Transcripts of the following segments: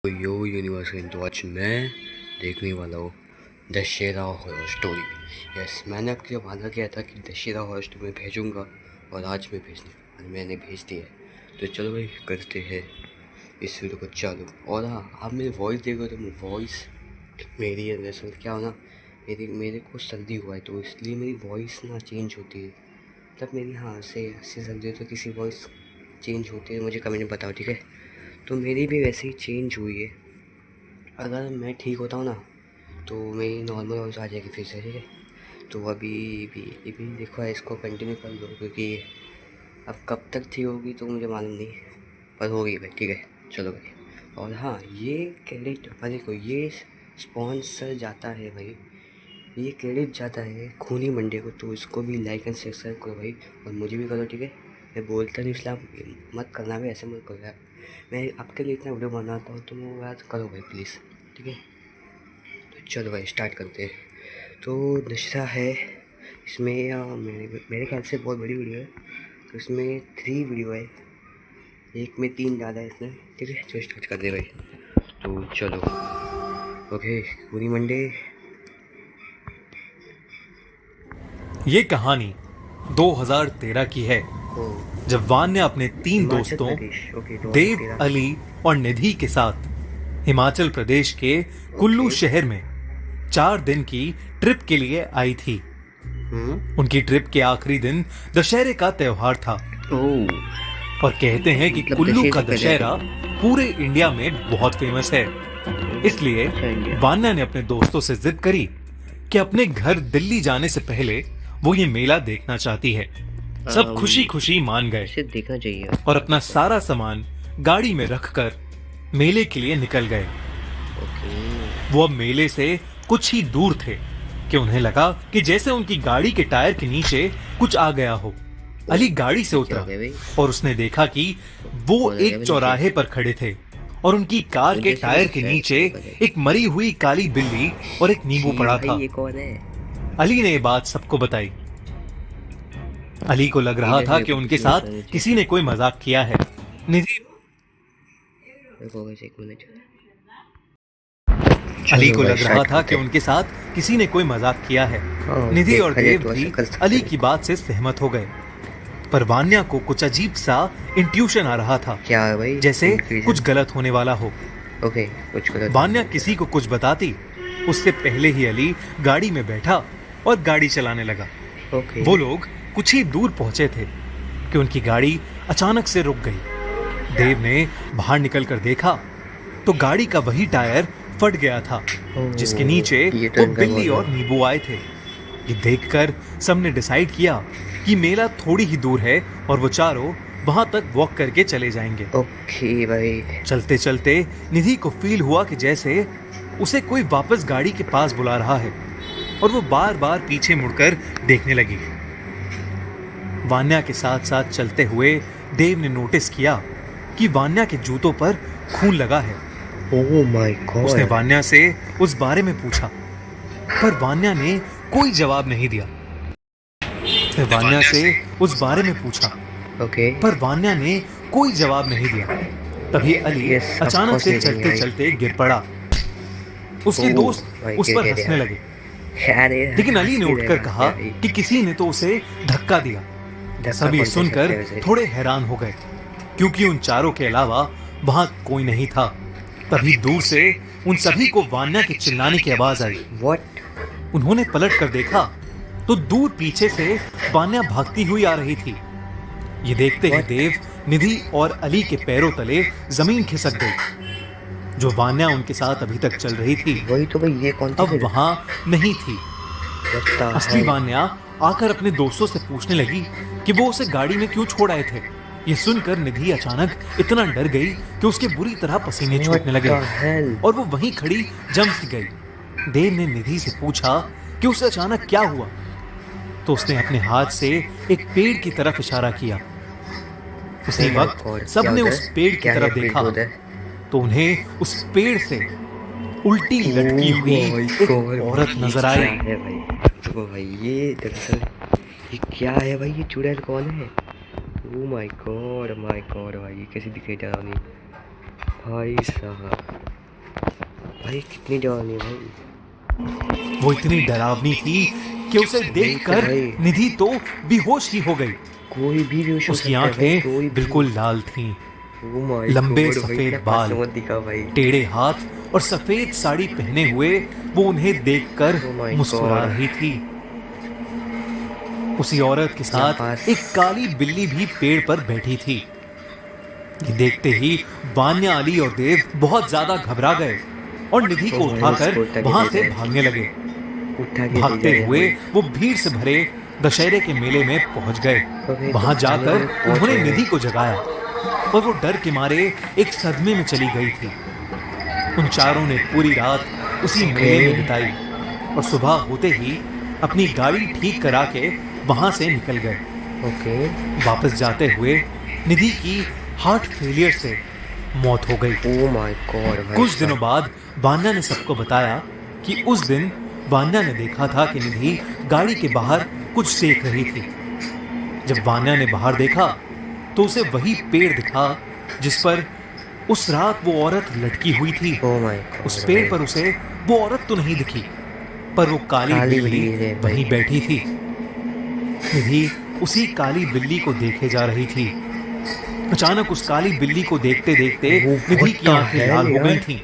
तो यो यूनिवर्स तो आज मैं देखने वाला हूँ दशहरा हॉरर स्टोरी। यस, मैंने आपके लिए वादा किया था कि दशहरा हॉरर स्टोरी भेजूँगा और आज मैंने भेज दिया है। तो चलो भाई करते हैं इस वीडियो को चालू। और हाँ, आप मेरी वॉइस देखो तो वॉइस मेरी है। दरअसल क्या हो ना, मेरे को सर्दी हुआ है तो इसलिए मेरी वॉइस ना चेंज होती है। मतलब मेरी हाँ से सर्दी हो तो किसी वॉइस चेंज होती है, मुझे कमेंट में बताओ, ठीक है। तो मेरी भी वैसे ही चेंज हुई है। अगर मैं ठीक होता हूँ ना तो मेरी नॉर्मल वॉइस आ जाएगी फिर से, ठीक है। तो अभी देखो इसको कंटिन्यू कर लो, क्योंकि अब कब तक ठीक होगी तो मुझे मालूम नहीं, पर होगी भाई, ठीक है। चलो भाई। और हाँ, ये क्रेडिट अरे को ये स्पॉन्सर जाता है भाई, ये क्रेडिट जाता है खूनी मंडे को, तो इसको भी लाइक एंड सब्सक्राइब करो भाई, और मुझे भी करो, ठीक है। मैं बोलता नहीं इसलिए आप मत करना भाई, ऐसे मत करो यार। मैं आपके लिए इतना वीडियो बनाता हूँ तो वो याद करो भाई प्लीज़, ठीक है। तो चलो भाई स्टार्ट करते हैं। तो दशहरा है इसमें मेरे ख्याल से बहुत बड़ी वीडियो है, तो इसमें 3 वीडियो है, एक में 3 डाला है इसने, ठीक है। तो स्टार्ट कर दे भाई। तो चलो ओके, पूरी मंडे। ये कहानी 2013 की है, ओ, जब वान ने अपने 3 हिमाचल दोस्तों प्रदेश, ओके देव, 2013। अली और निधि के साथ हिमाचल प्रदेश के कुल्लू ओके। शहर में 4 दिन की ट्रिप के लिए आई थी। उनकी ट्रिप के आखिरी दिन दशहरे का त्योहार था ओह, और कहते हैं कि मतलब कुल्लू दशहरे का से पहले दशहरा पूरे इंडिया में बहुत फेमस है। इसलिए अच्छा इंडिया। वान्या ने अपने दोस्तों से जिद करी कि अपने घर दिल्ली जाने से पहले वो ये मेला देखना चाहती है। सब खुशी खुशी मान गए इसे देखना चाहिए। और अपना सारा सामान गाड़ी में रखकर मेले के लिए निकल गए। ओके। वो अब मेले से कुछ ही दूर थे कि उन्हें लगा कि जैसे उनकी गाड़ी के टायर के नीचे कुछ आ गया हो। अली गाड़ी से उतरा और उसने देखा कि वो एक चौराहे पर खड़े थे और उनकी कार के टायर के नीचे एक मरी हुई काली बिल्ली और एक नींबू पड़ा था। ये कौन है? अली ने ये बात सबको बताई। अली को लग रहा था कि उनके साथ किसी ने कोई मजाक किया है। निधि एक मिनट। अली को लग रहा था कि उनके साथ किसी ने कोई मजाक किया है। निधि और देव भी अली की बात से सहमत हो गए, पर वान्या को कुछ अजीब सा इंट्यूशन आ रहा था, क्या है भाई? जैसे कुछ गलत होने वाला हो। ओके, कुछ गलत। वान्या किसी को कुछ बताती उससे पहले ही अली गाड़ी में बैठा और गाड़ी चलाने लगा। ओके। वो लोग कुछ ही दूर पहुंचे थे कि उनकी गाड़ी अचानक से रुक गई। देव ने बाहर निकलकर देखा तो गाड़ी का वही टायर फट गया था जिसके नीचे वो बिल्ली और नींबू आए थे। ये देखकर सबने डिसाइड किया कि मेला थोड़ी ही दूर है और वो चारों वहां तक वॉक करके चले जाएंगे। ओके भाई। चलते चलते निधि को फील हुआ कि जैसे उसे कोई वापस गाड़ी के पास बुला रहा है और वो बार बार पीछे मुड़कर देखने लगी। वान्या के साथ साथ चलते हुए देव ने नोटिस किया कि वान्या के जूतों पर खून लगा है। Oh my God. उसने वान्या से उस बारे में पूछा, पर वान्या ने कोई जवाब नहीं दिया। उसने वान्या से उस बारे में पूछा, ओके। पर वान्या ने कोई जवाब नहीं दिया। तभी अली अचानक से चलते चलते गिर पड़ा। उसके दोस्त उस पर हंसने लगे, लेकिन अली ने उठकर कहा कि किसी ने तो उसे धक्का दिया। सभी सुनकर थोड़े हैरान हो गए, क्योंकि उन चारों के अलावा वहां कोई नहीं था। तभी दूर से उन सभी को वान्या के चिल्लाने की आवाज आई। व्हाट? उन्होंने पलट कर देखा तो दूर पीछे से वान्या भागती हुई आ रही थी। ये देखते ही देव, निधि और अली के पैरों तले जमीन खिसक गई। जो वान्या उनके साथ अभी तक चल रही थी वही तो भाई, ये कौन था? अब वहां नहीं थी। असली वान्या आकर अपने दोस्तों से पूछने लगी कि वो उसे गाड़ी में क्यों छोड़ आए थे। ये सुनकर निधि अचानक इतना डर गई कि उसके बुरी तरह पसीने छूटने लगे और वो वहीं खड़ी जम सी गई। देव ने निधि से पूछा कि उसे अचानक क्या हुआ, तो उसने अपने हाथ से एक पेड़ की तरफ इशारा किया। उसी वक्त सबने उस पेड़ की तरफ देखा तो उन्हें उस पेड़ से उल्टी लटकी हुई एक औरत नजर आई। तो भाई ये दरअसल ये क्या है भाई? ये चुड़ैल कौन है? ओह माय गॉड भाई, ये कैसी दिखाई जा रही भाई साहब। भाई कितनी डरावनी है भाई। वो इतनी डरावनी थी कि उसे देखकर भाई। निधि तो बेहोश ही हो गई। कोई भी बेहोश हो उसकी सकता है भाई, आंखें कोई भी। बिल्कुल लाल थीं, Oh my लंबे God, भाई, सफेद क्या बाल, कसमत दिखा भाई। टेढ़े हाथ और सफेद साड़ी पहने हुए वो उन्हें देखकर Oh my मुस्कुरा God। रही थी। उसी औरत के साथ बस। एक काली बिल्ली भी पेड़ पर बैठी थी। ये देखते ही वान्या, अली और देव बहुत ज्यादा घबरा गए और निधि को Oh my, उठाकर इसको उठा के वहां ले से जाए। भागने लगे। उठा के भागते ले जाए हुए भाई। वो भीड़ से भरे दशहरे के मेले में पहुंच गए। अबे, वहां तो जाकर मेले में पहुंच उन्होंने गए। निधि को जगाया, पर वो डर के मारे एक सदमे में चली गई थी। उन चारों ने पूरी रात उसी मेले में बिताई और सुबह होते ही अपनी गाड़ी ठीक करा के वहां से निकल गए। ओके। वापस जाते हुए निधि की हार्ट फेलियर से मौत हो गई। Oh my God भाई। कुछ दिनों बाद वान्या ने सबको बताया कि उस दिन वान्या ने देखा था कि निधि गाड़ी के बाहर कुछ देख रही थी। जब वान्या ने बाहर देखा तो उसे वही पेड़ दिखा जिस पर उस रात वो औरत लटकी हुई थी। Oh my God उस पेड़ भाई। पर उसे वो औरत तो नहीं दिखी, पर वो काली काली बिल्ली बिल्ली है भाई। वहीं बैठी थी। निधि उसी काली बिल्ली को देखे जा रही थी। अचानक उस काली बिल्ली को देखते देखते वो निधि की what the आंखें hell लाल हो गई यार? थीं।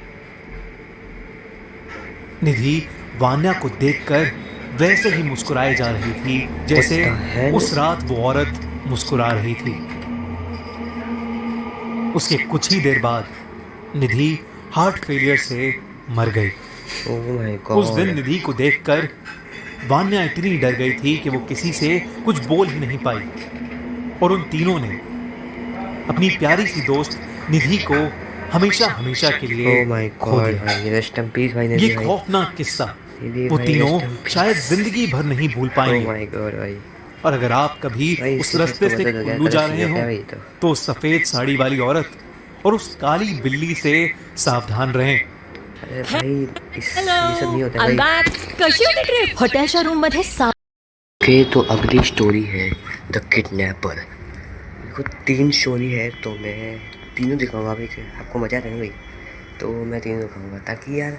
निधि वान्या को देखकर वैसे ही मुस्कुराए जा रही थी जैसे What the hell? उस रात वो औरत मुस्कुरा रही थी। उसके कुछ ही देर बाद निधि हार्ट फेलियर से मर गई। Oh my उस दिन God। निधि को देखकर वान्या इतनी डर गई थी कि वो किसी से कुछ बोल ही नहीं पाई और उन तीनों ने अपनी प्यारी सी दोस्त निधि को हमेशा हमेशा के लिए Oh my खो God दिया। भाई, रेस्ट इन पीस भाई। ये निधि भाई। खौफनाक किस्सा निधि वो भाई, तीनों rest in peace। शायद जिंदगी भर नहीं भूल Oh पाएंगे। my God भाई। और अगर आप कभी भाई, उस इससे रास्ते तो से बदल गया, कुल्लू जा तरस रहे गया हो भाई तो। तो उस सफेद साड़ी वाली औरत और उस काली बिल्ली से सावधान रहें। अरे भाई, ये सब नहीं होता I'm भाई। back. कशी होती ट्रिप? हॉटेलच्या रूम मध्ये ओके, तो अगली स्टोरी है द किडनैपर। देखो 3 स्टोरी है तो मैं तीनों दिखाऊंगा भाई। आपको मजा आता है ना भाई, तो मैं तीनों दिखाऊंगा ताकि यार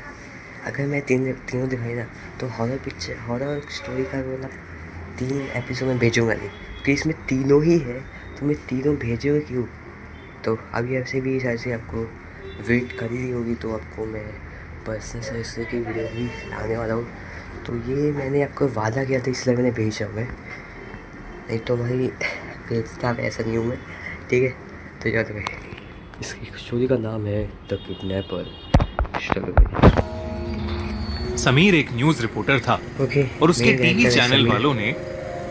अगर मैं तीनों दिखाई ना तो हॉरर स्टोरी का मतलब 3 एपिसोड में भेजूंगा नहीं, क्योंकि इसमें तीनों ही है तो मैं तीनों भेजूंगा क्यों। तो अभी ऐसे भी शायद से आपको वेट करी रही होगी तो आपको मैं पर्सनल सर्विस की वीडियो भी लाने वाला हूँ। तो ये मैंने आपको वादा किया था इसलिए मैंने भेजा मैं, नहीं तो भाई भेजता ऐसा नहीं हूँ मैं। ठीक है, तो चलो भाई, इसकी स्टोरी का नाम है द किडनैपर। समीर एक न्यूज रिपोर्टर था ओके, और उसके मेन टीवी कैरेक्टर है चैनल समीर। वालों ने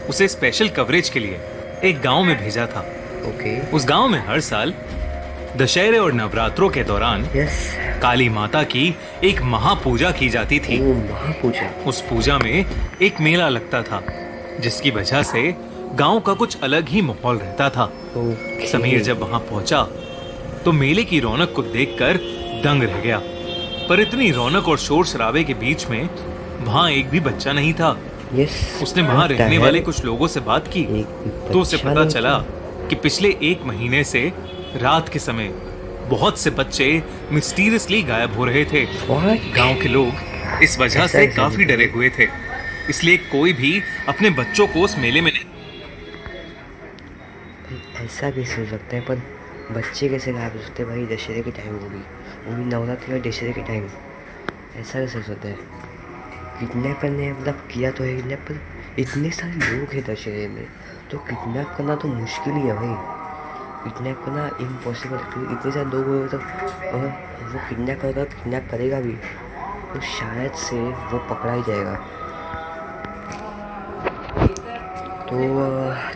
उसे स्पेशल कवरेज के लिए एक गांव में भेजा था। ओके। उस गांव में हर साल दशहरे और नवरात्रों के दौरान यस। काली माता की एक महापूजा की जाती थी। ओ महापूजा। उस पूजा में एक मेला लगता था जिसकी वजह से गांव का कुछ अलग ही माहौल रहता था। ओके। समीर जब वहां पहुंचा तो मेले की रौनक को देखकर दंग रह गया, पर इतनी रौनक और शोर शराबे के बीच में वहां एक भी बच्चा नहीं था। यस। उसने वहां रहने वाले कुछ लोगों से बात की तो उसे बच्चा पता नहीं चला था। कि पिछले 1 महीने से रात के समय बहुत से बच्चे मिस्टीरियसली गायब हो रहे थे। What? गांव के लोग इस वजह से ऐसा काफी डरे हुए थे, इसलिए कोई भी अपने बच्चों को उस मेले में नहीं। ऐसा कैसे हो सकता है, पर बच्चे कैसे गायब हो सकते हैं भाई? दशहरे के टाइम वो भी नवरात्रि और दशहरे के टाइम, ऐसा कैसे हो सकता है? किडनैपर ने मतलब किया तो है किडनैप, पर इतने सारे लोग हैं दशहरे में तो किडनैप करना तो मुश्किल ही है भाई। किडनैप करना इम्पॉसिबल, क्योंकि इतने सारे लोग हो तो और वो किडनैप करेगा भी तो शायद से वो पकड़ा ही जाएगा। तो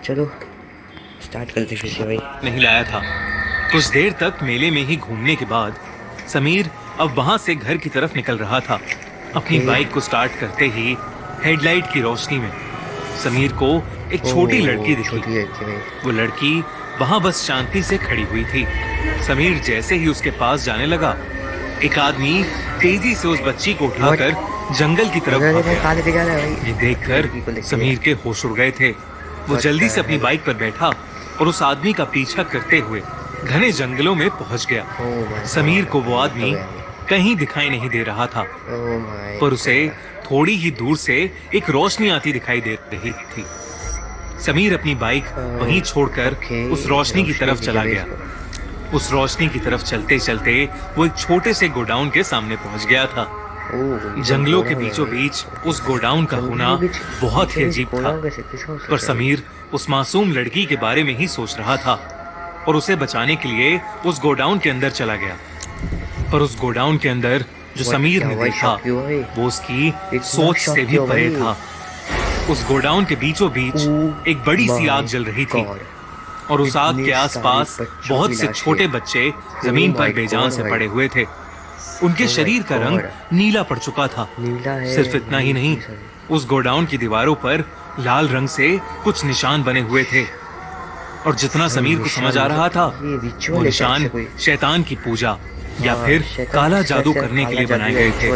चलो स्टार्ट करते फिर से भाई। नहीं लाया था। कुछ देर तक मेले में ही घूमने के बाद समीर अब वहां से घर की तरफ निकल रहा था। अपनी बाइक को स्टार्ट करते ही हेडलाइट की रोशनी में समीर को एक छोटी लड़की दिखी। छोटी लड़की भाई। वो लड़की वहां बस शांति से खड़ी हुई थी। समीर जैसे ही उसके पास जाने लगा, एक आदमी तेजी से उस बच्ची को उठाकर जंगल की तरफ भाग गया। कहाँ लेके जा रहा है भाई? ये देखकर समीर के होश उड़ गए थे। वो जल्दी से अपनी बाइक पर बैठा और उस आदमी का पीछा करते हुए घने जंगलों में पहुंच गया। Oh my Sameer God। को वो आदमी कहीं दिखाई नहीं दे रहा था, ओह माय पर उसे थोड़ी ही दूर से एक रोशनी आती दिखाई दे रही थी। समीर अपनी बाइक वहीं छोड़कर उस रोशनी की तरफ चला गया। उस रोशनी की तरफ चलते चलते वो एक छोटे से गोडाउन के सामने पहुंच गया था। जंगलों के बीचों बीच उस गोडाउन का होना बहुत ही अजीब था, पर समीर उस मासूम लड़की के बारे में ही सोच रहा था और उसे बचाने के लिए उस गोडाउन के अंदर चला गया। पर उस गोडाउन के अंदर जो समीर ने देखा वो उसकी सोच से भी परे था। उस गोडाउन के बीचों बीच एक बड़ी सी आग जल रही थी और उस आग के आसपास बहुत से छोटे बच्चे जमीन पर बेजान से पड़े हुए थे। उनके शरीर का रंग नीला पड़ चुका था। सिर्फ इतना ही नहीं, उस गोडाउन की दीवारों पर लाल रंग से कुछ निशान बने हुए थे और जितना समीर को समझ आ रहा था वो निशान शैतान की पूजा या फिर काला जादू करने के लिए बनाए गए थे।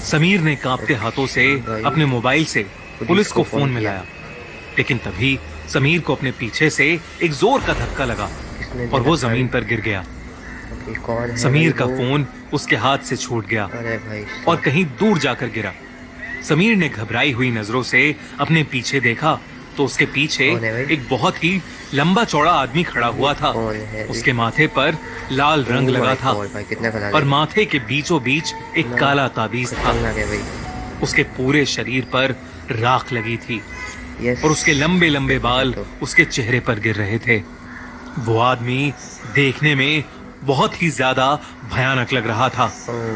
समीर ने कांपते हाथों से अपने मोबाइल से पुलिस को फोन मिलाया, लेकिन तभी समीर को अपने पीछे से एक जोर का धक्का लगा और वो जमीन पर गिर गया। समीर का फोन उसके हाथ से छूट गया और कहीं दूर जाकर गिरा। समीर ने घबराई हुई नजरों से अपने पीछे देखा तो उसके पीछे एक बहुत ही लंबा चौड़ा आदमी खड़ा हुआ था। उसके माथे पर लाल रंग लगा था और माथे के बीचों बीच एक काला ताबीज था। उसके पूरे शरीर पर राख लगी थी और उसके लंबे लंबे बाल उसके चेहरे पर गिर रहे थे। वो आदमी देखने में बहुत ही ज्यादा भयानक लग रहा था।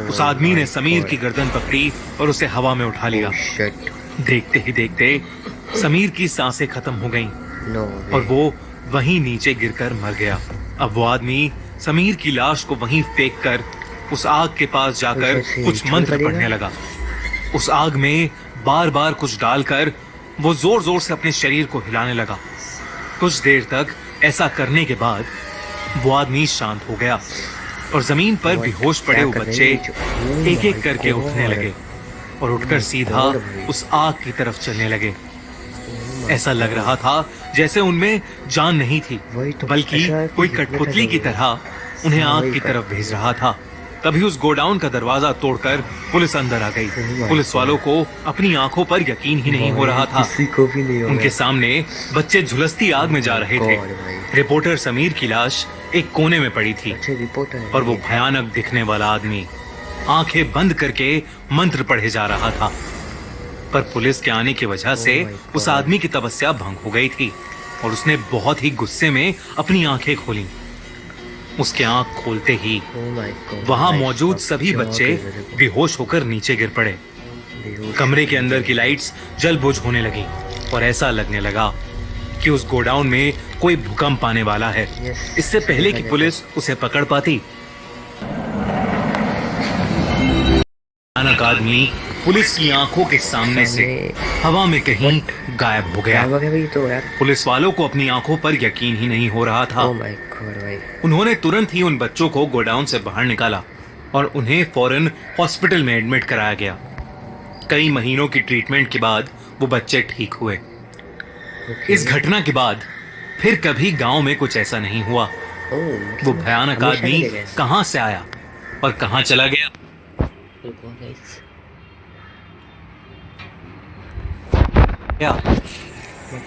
उस आदमी ने समीर की गर्दन पकड़ी और उसे हवा में उठा लिया। देखते ही देखते समीर की सांसें खत्म हो गईं और वो वहीं नीचे गिरकर मर गया। अब वो आदमी समीर की लाश को वहीं फेंक कर उस आग के पास जाकर कुछ मंत्र पढ़ने लगा। उस आग में बार बार कुछ डालकर वो जोर जोर से अपने शरीर को हिलाने लगा। कुछ देर तक ऐसा करने के बाद वो आदमी शांत हो गया और जमीन पर बेहोश पड़े हुए बच्चे एक एक करके उठने लगे और उठकर सीधा उस आग की तरफ चलने लगे। ऐसा लग रहा था जैसे उनमें जान नहीं थी, बल्कि कोई कठपुतली की तरह उन्हें आग की तरफ भेज रहा था। तभी उस गोडाउन का दरवाजा तोड़कर पुलिस अंदर आ गई। पुलिस वालों को अपनी आंखों पर यकीन ही नहीं हो रहा था। उनके सामने बच्चे झुलसती आग में जा रहे थे। रिपोर्टर समीर की लाश एक कोने में पड़ी थी और वो भयानक दिखने वाला आदमी आंखें बंद करके मंत्र पढ़े जा रहा था। पर पुलिस के आने की वजह से उस आदमी की तपस्या भंग हो गई थी और उसने बहुत ही गुस्से में अपनी आंखें खोली। उसके आंख खोलते ही वहां मौजूद सभी बच्चे बेहोश होकर नीचे गिर पड़े। कमरे के अंदर की लाइट्स जल बुझ होने लगी और ऐसा लगने लगा कि उस गोडाउन में कोई भूकंप आने वाला है। इससे पहले कि पुलिस उसे पकड़ पाती, अचानक आदमी पुलिस की आंखों के सामने से हवा में कहीं गायब हो गया। पुलिस वालों को अपनी आंखों पर यकीन ही नहीं हो रहा था। उन्होंने तुरंत ही उन बच्चों को गोडाउन से बाहर निकाला और उन्हें फौरन हॉस्पिटल में एडमिट कराया गया। कई महीनों की ट्रीटमेंट के बाद वो बच्चे ठीक हुए। इस घटना के बाद फिर कभी गांव में कुछ ऐसा नहीं हुआ। वो भयानक आदमी कहां से आया और कहां चला गया,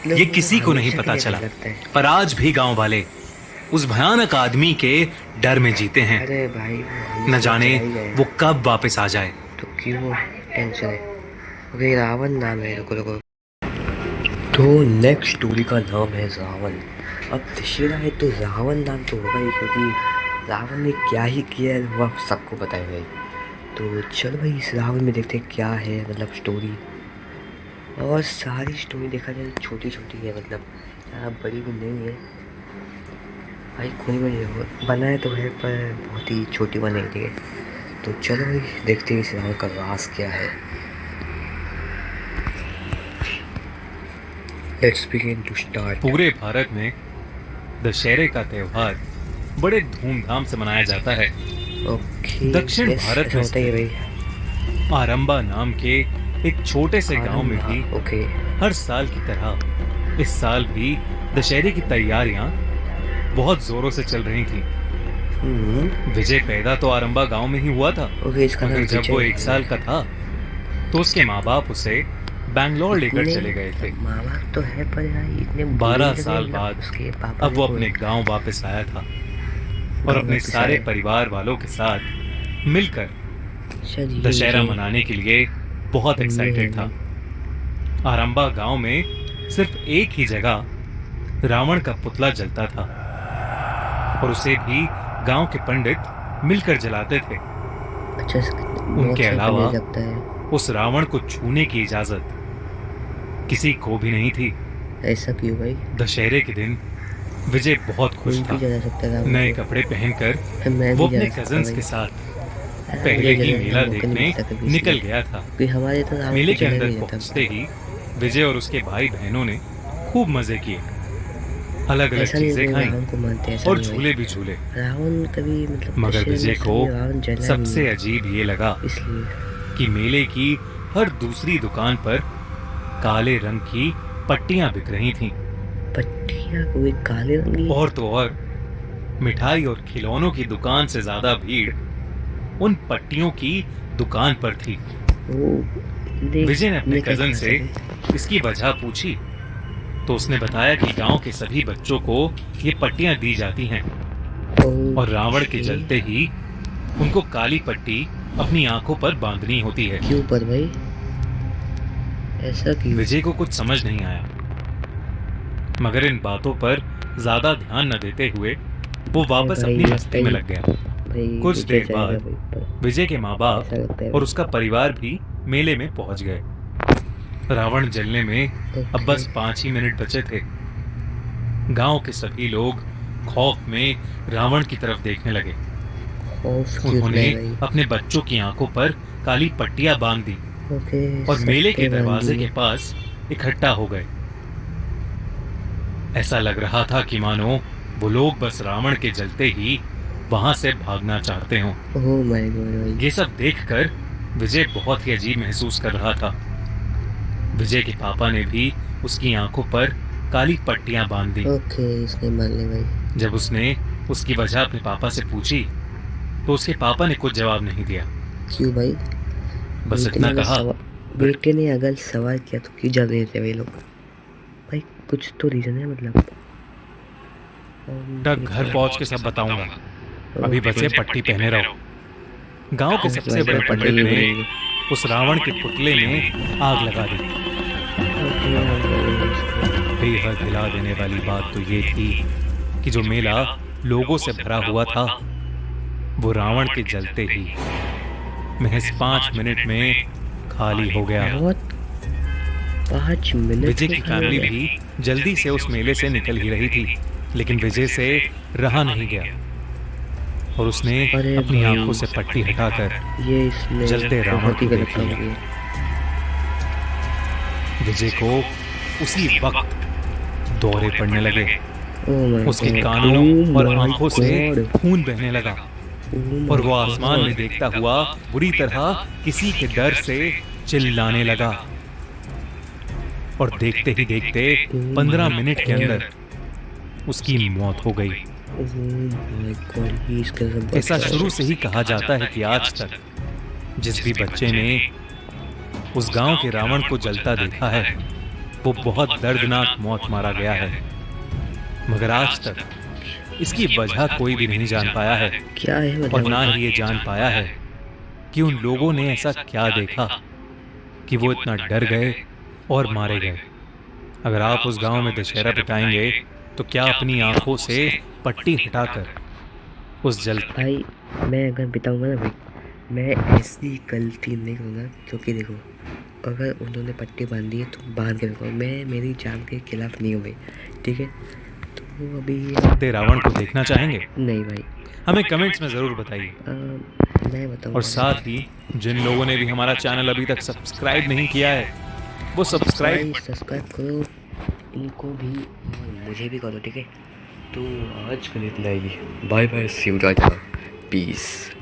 ये किसी को नहीं पता चला। पर आज भी गांव वाले उस भयानक आदमी के डर में जीते हैं। न जाने वो कब वापस आ जाए। तो क्यों टेंशन है? ओके, रावण नाम है। रुको। तो नेक्स्ट स्टोरी का नाम है रावण। अब दशहरा है तो रावण नाम तो होगा ही, क्योंकि रावण ने क्या ही किया है वो आप सबको बताएगा। तो चलो भाई इस रावण में देखते हैं क्या है, मतलब स्टोरी। और सारी स्टोरी देखा जाए छोटी छोटी है, मतलब ज़्यादा बड़ी भी नहीं है भाई। कोई भी बनाए तो है पर बहुत ही छोटी बनेगी है। तो चलो भाई देखते हैं इस रावण का राज क्या है। Let's begin to start. पूरे भारत में दशहरे का त्योहार बड़े धूमधाम से मनाया जाता है। ओके, दक्षिण भारत में भाई आरंबा नाम के एक छोटे से गांव में भी हर साल की तरह इस साल भी दशहरे की तैयारियां बहुत जोरों से चल रही थी। विजय पैदा तो आरंभा गांव में ही हुआ था, ओके, इसका नाम मगर जब वो विजय 1 साल का था तो उसके माँ बाप उसे बैंगलोर लेकर इतने चले गए थे। माँ बाप तो है, पर यार इतने 12 बुरे साल लगे, बाद उसके पापा अब वो ने अपने कोई- गांव वापस आया था और गाँव अपने वापस सारे आया। परिवार वालों के साथ मिलकर अच्छा जी, दशहरा विजय। मनाने के लिए बहुत ये एक्साइटेड है था। आरंभा गांव में सिर्फ एक ही जगह रावण का पुतला जलता था और उसे भी गांव के पंडित मिलकर जलाते थे। अच्छा, उनके अलावा लगता है उस रावण को छूने की इजाजत किसी को भी नहीं थी। ऐसा क्यों भाई? दशहरे के दिन विजय बहुत खुश कोई था। भी जला सकता है नए कपड़े पहनकर मैं वो भी अपने जला सकता कजन्स भाई। के साथ यार, पहले मुझे ही जलाने का मेला मौका नहीं देखने मिलता कभी, निकल इसलिए। गया था। क्योंकि हमारे तो रावण मेले को के जलाने अंदर नहीं देता। पहुंचते ही विजय और उसके भाई बहनों ने खूब मजे किए, अलग अलग ऐसा नहीं चीजें लोग खाई रावण को मानते हैं, ऐसा और नहीं भाई। झूले भी झूले। रावण कभी मतलब मगर दशहरे में विजय को कभी रावण जला नहीं सबसे है, अजीब ये लगा इसलिए। कि मेले की हर दूसरी दुकान पर काले रंग की पट्टियां बिक रही थीं। पट्टियाँ कोई काले रंग की? और तो और मिठाई और खिलौनों की दुकान से ज्यादा भीड़ उन पट्टियों की दुकान पर थी। वो देख- विजय ने अपने मैं क्या कजन कह से सकता इसकी वजह पूछी तो उसने बताया कि गांव के सभी बच्चों को ये पट्टियां दी जाती हैं हूँ? और रावण के ओके। जलते ही उनको काली पट्टी अपनी आंखों पर बांधनी होती है। क्यों पर भाई, ऐसा क्यों? विजय को कुछ समझ नहीं आया, मगर इन बातों पर ज्यादा ध्यान न देते हुए वो वापस भाई, अपनी लगता मस्ती ही- में लग गया। भाई कुछ विजय देर जाएगा बाद भाई, पर विजय के माँ बाप ऐसा लगता है और उसका परिवार भी मेले में पहुंच गए। रावण जलने में अब ओके। बस 5 ही मिनट बचे थे। गांव के सभी लोग खौफ में रावण की तरफ देखने लगे। खौफ क्यों उन्होंने है भाई? अपने बच्चों की आंखों पर काली पट्टियां बांध दी ओके, और मेले के सट्टे दरवाजे बांधी। के पास इकट्ठा हो गए। ऐसा लग रहा था कि मानो वो लोग बस रावण के जलते ही वहां से भागना चाहते हों। ओह माय गॉड भाई। ये सब देखकर विजय बहुत ही अजीब महसूस कर रहा था। विजय के पापा ने भी उसकी आंखों पर काली पट्टियां बांध दी। ओके, इसने मान ले भाई। जब उसने उसकी वजह अपने पापा से पूछी तो उसके पापा ने कुछ जवाब नहीं दिया। क्यों भाई? बस बेटे इतना ने कहा, बेटे ने अगर सवाल किया तो क्यों जल रहे थे वे लोग? भाई कुछ तो रीजन है मतलब। तक घर पहुंच के सब बताऊंगा, अभी बचे पट्टी पहने रहो। गांव के सबसे बड़े पंडित ने उस रावण के पुतले में आग लगा दी। बेहद हिला देने वाली बात तो ये थी कि जो मेला लोगों से भरा हुआ था वो रावण के जलते ही महज 5 मिनट में खाली हो गया। बहुत 5 मिनट विजय में की खाना फैमिली गया। भी जल्दी से उस मेले से निकल ही रही थी, लेकिन विजय से रहा नहीं गया और उसने अरे अपनी भाई। आंखों से पट्टी हटाकर ये इसने जलते रावण बहुत ही को गलत देख काम लिया। किया। विजय को उसी वक्त दौरे पड़ने लगे। ओह माय उसके गॉड। कानों ओह और माय आंखों से गॉड। खून बहने लगा ओह और माय वो आसमान गॉड। में देखता हुआ बुरी तरह किसी के डर से चिल्लाने लगा और देखते ही देखते 15 मिनट के अंदर उसकी मौत हो गई। ओह माय गॉड, ये इसका सब बहुत ऐसा बड़ा शुरू है। से ही कहा जाता है कि आज तक जिस भी बच्चे ने उस गांव के रावण को जलता देखा है वो बहुत दर्दनाक मौत मारा गया है, मगर आज तक इसकी वजह कोई भी नहीं जान पाया है क्या है और मतलब? ना ही ये जान पाया है कि उन लोगों ने ऐसा क्या देखा कि वो इतना डर गए और मारे गए। अगर आप उस गांव में दशहरा बिताएंगे तो क्या अपनी आंखों से पट्टी हटाकर उस जल भाई मैं अगर बिताऊंगा ना भाई, मैं ऐसी गलती नहीं करूँगा, क्योंकि देखो अगर उन्होंने पट्टी बांधी है तो बांध के रखो। मैं मेरी जान के खिलाफ नहीं हूँ भाई, ठीक है? तो अभी रावण को देखना चाहेंगे? नहीं भाई। हमें कमेंट्स में जरूर बताइए मैं बताऊँ और साथ ही जिन लोगों ने भी हमारा चैनल अभी तक सब्सक्राइब नहीं किया है वो सब्सक्राइब सब्सक्राइब करो, इनको भी और मुझे भी करो, ठीक है? तो आज के लिए इतना ही। Bye bye, see you, tata, piece.